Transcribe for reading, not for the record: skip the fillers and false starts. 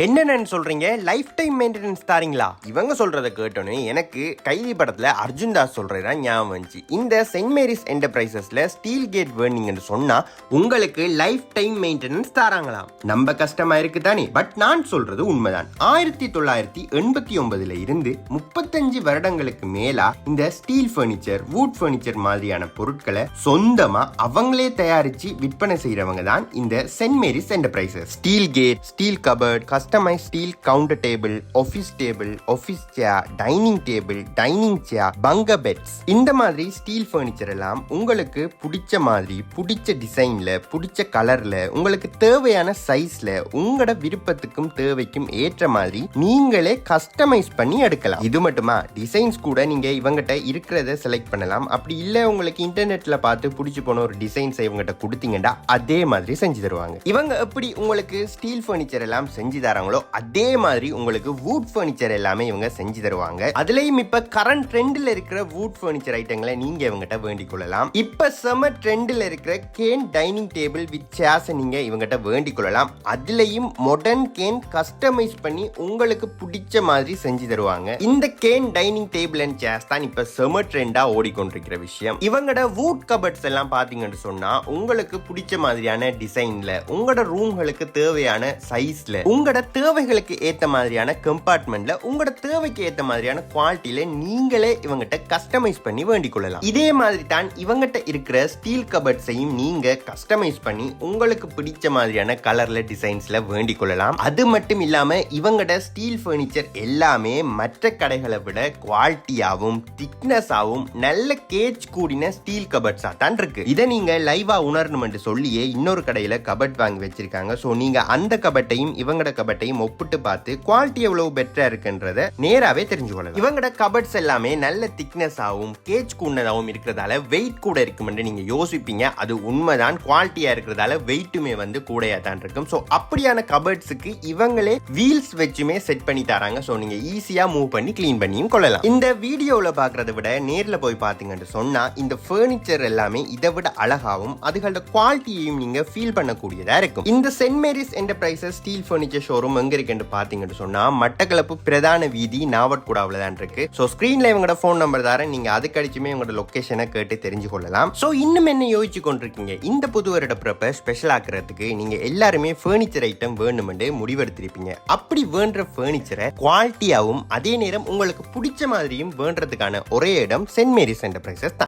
என்னன்னு சொல்றீங்க? Life time maintenance தாரீங்களா? இவங்க சொல்றதை கேட்டோன்னு எனக்கு கைதி படத்துல அர்ஜுன் தாஸ் சொல்றதா ஞாபகம் வந்துச்சு. இந்த சென்ட் மேரிஸ் என்டர்பிரைசஸ்ல ஸ்டீல் கேட் வேர்னிங்னு சொன்னா உங்களுக்கு லைஃப் டைம் மெயின்டெனன்ஸ் தாராங்களாம். நம்ம கஷ்டமா இருக்கு தானே, பட் நான் சொல்றது உண்மைதான். 1989 இருந்து 35 வருடங்களுக்கு மேலா இந்த ஸ்டீல் பர்னிச்சர், வுட் பர்னிச்சர் மாதிரியான பொருட்களை சொந்தமா அவங்களே தயாரிச்சு விற்பனை செய்யறவங்க தான் இந்த Saint Mary's Enterprises. Steel gate, steel cupboard, customise steel counter table, office chair, dining table, dining chair, bunker beds, இந்த மாதிரி ஸ்டீல் பர்னிச்சர் எல்லாம் உங்களுக்கு பிடிச்ச மாதிரி, பிடிச்ச டிசைன்ல, பிடிச்ச கலர்ல, உங்களுக்கு தேவையான சைஸ்ல, உங்களோட விருப்பத்துக்கும் தேவைக்கும் ஏற்ற மாதிரி நீங்களே கஸ்டமைஸ் பண்ணி எடுக்கலாம். இது மட்டுமா, டிசைன்ஸ் கூட நீங்க இவங்கிட்ட இருக்கிறத செலக்ட் பண்ணலாம். அப்படி இல்ல உங்களுக்கு இன்டர்நெட்ல பார்த்து பிடிச்சு போன ஒரு டிசைன்ஸ் இவங்கிட்ட கொடுத்தீங்கன்னா அதே மாதிரி செஞ்சு தருவாங்க. இவங்க எப்படி உங்களுக்கு ஸ்டீல் பர்னிச்சர் எல்லாம் செஞ்சு தராங்களோ அதே மாதிரி உங்களுக்கு வுட் பர்னிச்சர் எல்லாமே இவங்க செஞ்சு தருவாங்க. அதுலயும் இப்ப கரண்ட் ட்ரெண்ட்ல இருக்கிற வுட் பர்னிச்சர் ஐட்டங்களை நீங்க இவங்கிட்ட வேண்டிக் கொள்ளலாம். இப்ப செம ட்ரெண்ட்ல இருக்கிற can dining table with chairs நீங்க இவங்கிட்ட வேண்டிக் கொள்ளலாம். அதுலயும் மாடர்ன் கேன் கஸ்டமைஸ் பண்ணி உங்களுக்கு பிடிச்ச மாதிரி செஞ்சு தருவாங்க. இந்த can dining table and chairs தான் இப்ப செம ட்ரெண்டா ஓடிக்கொண்டிருக்கிற விஷயம். இவங்கட வுட் கபர்ட்ஸ் எல்லாம் பாத்தீங்கன்னு சொன்னா உங்களுக்கு பிடிச்ச மாதிரியான டிசைன்ல, உங்களோட ரூம்களுக்கு தேவையான சைஸ்ல, உங்களோட தேவைகளுக்கு ஏத்த மாதிரியான கம்பார்ட்மெண்ட்ல, உங்களோட தேவைக்கு ஏத்த மாதிரியான குவாலிட்டியில நீங்களே இவங்கிட்ட கஸ்டமைஸ் பண்ணி வேண்டிக் கொள்ளலாம். இதே மாதிரி தான் இவங்கிட்ட இருக்கிற ஸ்டீல் கபர்ட்ஸையும் நீங்க கஸ்டமைஸ் பண்ணி உங்களுக்கு பிடிச்ச மாதிரியான கலர்ல, டிசைன்ஸ்ல வேண்டிக் கொள்ளலாம். அது மட்டும் இல்லாம இவங்கட ஸ்டீல் பர்னிச்சர் எல்லாமே மற்ற கடைகளை விட குவாலிட்டியாவும் திக்னஸாவும் நல்ல கேஜ் கூடின ஸ்டீல் கபர்ட்ஸா தான் இருக்கு. இதை நீங்க லைவா உணரணும் என்று சொல்லியே இன்னொரு கடையில கபர்ட் வாங்கி வச்சிருக்காங்க. சோ நீங்க அந்த கபர்ட்டையும் இவங்கட கபர்ட்டையும் ஒப்பிட்டு பார்த்து குவாலிட்டி எவ்வளவு பெட்டரா இருக்குன்றத நேராவே தெரிஞ்சு கொள்ளலாம். இவங்கட கபர்ட்ஸ் எல்லாமே நல்ல திக்னஸ் ஆகும், கேஜ் கூடதாகவும் இருக்கிறதால வெயிட் கூட இருக்கும் என்று நீங்க யோசிப்பீங்க. அது உண்மைதான். குவாலிட்டியா இருக்கிறதால வெயிட்டுமே கூடையா தான் இருக்கும். சோ அப்படியான கபர்ட்ஸுக்கு இவங்களே வீல்ஸ் வச்சுமே செட் பண்ணி தராங்க. சோ நீங்க ஈஸியா மூவ் பண்ணி கிளீன் பண்ணியும் கொள்ளலாம். இந்த வீடியோல பாக்குறதை விட நேர்ல போய் பாத்தீங்கன்னு சொன்னா இந்த பர்னிச்சர் எல்லாமே இதை விட அழகாவும் அதுகளோட குவாலிட்டியையும் நீங்க ஃபீல் பண்ணக்கூடியதா இருக்கும். இந்த Saint Mary's Enterprises steel furniture showroom எங்க இருக்குன்னு பாத்தீங்கன்னு சொன்னா மட்டக்களப்பு பிரதான வீதி நாவட்குடாவில் தான் இருக்கு. சோ ஸ்கிரீன்ல இவங்களோட போன் நம்பர் தரேன், நீங்க அதுக்கு அடிச்சுமே உங்களோட லொகேஷனை கேட்டு தெரிஞ்சு கொள்ளலாம். சோ இன்னும் என்ன யோசிச்சு கொண்டிருக்கீங்க? இந்த புது வருட பிறப்ப ஸ்பெஷல் ஆக்குறதுக்கு நீங்க எல்லாருமே பர்னிச்சர் ஐட்டம் வேணுமென்று முடிவெடுத்திருப்பீங்க. அப்படி வேண்ட பர்னிச்சரை குவாலிட்டியாவும் அதே நேரம் உங்களுக்கு பிடிச்ச மாதிரியும் வேண்டதுக்கான ஒரே இடம் சென்ட் மேரிஸ் என்டர்பிரைசஸ் தான்.